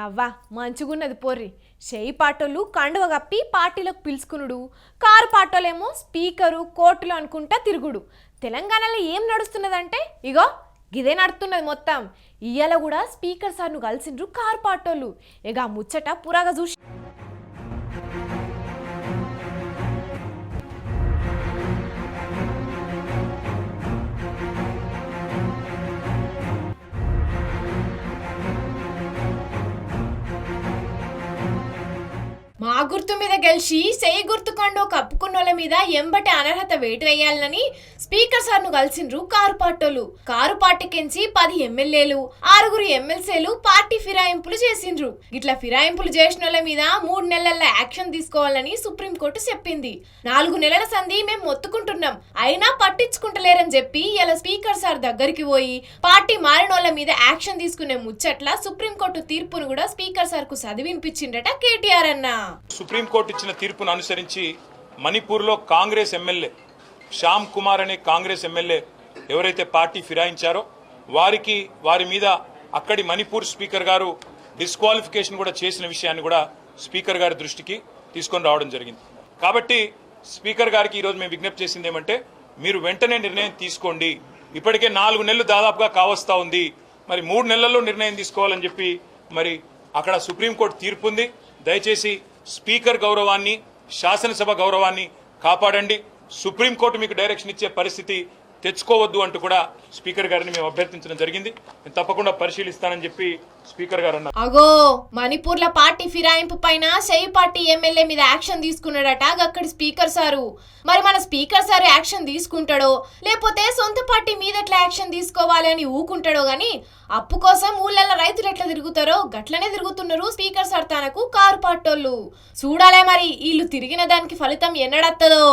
అవ్వా మంచిగున్నది పోర్రి. చేయి పాటోళ్ళు కండువ కప్పి పార్టీలకు పిలుచుకునుడు, కారు పాటోలేమో స్పీకరు కోర్టులు అనుకుంటా తిరుగుడు. తెలంగాణలో ఏం నడుస్తున్నదంటే ఇగో గిదే నడుస్తున్నది మొత్తం. ఇయ్యాల కూడా స్పీకర్ సార్ను కలిసిండ్రు కారు పాటోళ్ళు. ఇక ముచ్చట పురాగా చూసి మా గుర్తు మీద గెలిచి సెయ్యి గుర్తు కండో కప్పుకున్నోళ్ళ మీద ఎంబటి అనర్హత వేటు వేయాలని స్పీకర్ సార్ను కలిసిండ్రు కారు పార్టీలు. కారు పార్టీకించి 10 ఎమ్మెల్యేలు 6 ఎమ్మెల్సీలు పార్టీ ఫిరాయింపులు చేసిండ్రు. ఇట్లా ఫిరాయింపులు చేసినోళ్ళ మీద 3 నెలల యాక్షన్ తీసుకోవాలని సుప్రీంకోర్టు చెప్పింది. 4 నెలల సంధి మేము మొత్తుకుంటున్నాం, అయినా పట్టించుకుంటలేరని చెప్పి ఇలా స్పీకర్ సార్ దగ్గరికి పోయి పార్టీ మారినోళ్ళ మీద యాక్షన్ తీసుకునే ముచ్చట్ల సుప్రీంకోర్టు తీర్పును కూడా స్పీకర్ సార్ కు చదివినిపించిండట కేటీఆర్ అన్న. సుప్రీంకోర్టు ఇచ్చిన తీర్పును అనుసరించి మణిపూర్లో కాంగ్రెస్ ఎమ్మెల్యే శ్యామ్ కుమార్ అనే కాంగ్రెస్ ఎమ్మెల్యే ఎవరైతే పార్టీ ఫిరాయించారో వారి మీద అక్కడి మణిపూర్ స్పీకర్ గారు డిస్క్వాలిఫికేషన్ కూడా చేసిన విషయాన్ని కూడా స్పీకర్ గారి దృష్టికి తీసుకొని రావడం జరిగింది. కాబట్టి స్పీకర్ గారికి ఈరోజు మేము విజ్ఞప్తి చేసింది ఏమంటే, మీరు వెంటనే నిర్ణయం తీసుకోండి. ఇప్పటికే 4 నెలలు దాదాపుగా కావస్తా ఉంది, మరి 3 నెలల్లో నిర్ణయం తీసుకోవాలని చెప్పి మరి అక్కడ సుప్రీంకోర్టు తీర్పు ఉంది. దయచేసి స్పీకర్ గౌరవాన్ని, శాసనసభ గౌరవాన్ని కాపాడండి. సుప్రీంకోర్టు మీకు డైరెక్షన్ ఇచ్చే పరిస్థితి తెచ్చుకోవద్దు అంటూ కూడా స్పీకర్ గారిని మేము అభ్యర్థించడం జరిగింది. నేను తప్పకుండా పరిశీలిస్తానని చెప్పి స్పీకర్ గారు అన్నారు. అగో మణిపూర్ల పార్టీ ఫిరాయింపు పైన షై పార్టీ ఎమ్మెల్యే మీద యాక్షన్ తీసుకున్నాడట అక్కడి స్పీకర్ సారు. మరి మన స్పీకర్ సార్ యాక్షన్ తీసుకుంటాడో లేకపోతే సొంత పార్టీ మీద ఎట్లా యాక్షన్ తీసుకోవాలి అని ఊకుంటాడో గాని అప్పు కోసం ఊళ్ళల్లో రైతులు ఎట్లా తిరుగుతారో గట్లనే తిరుగుతున్నారు స్పీకర్ సార్ తనకు కారు పార్టోళ్ళు. చూడాలే మరి వీళ్ళు తిరిగిన దానికి ఫలితం ఎన్నడత్తదో.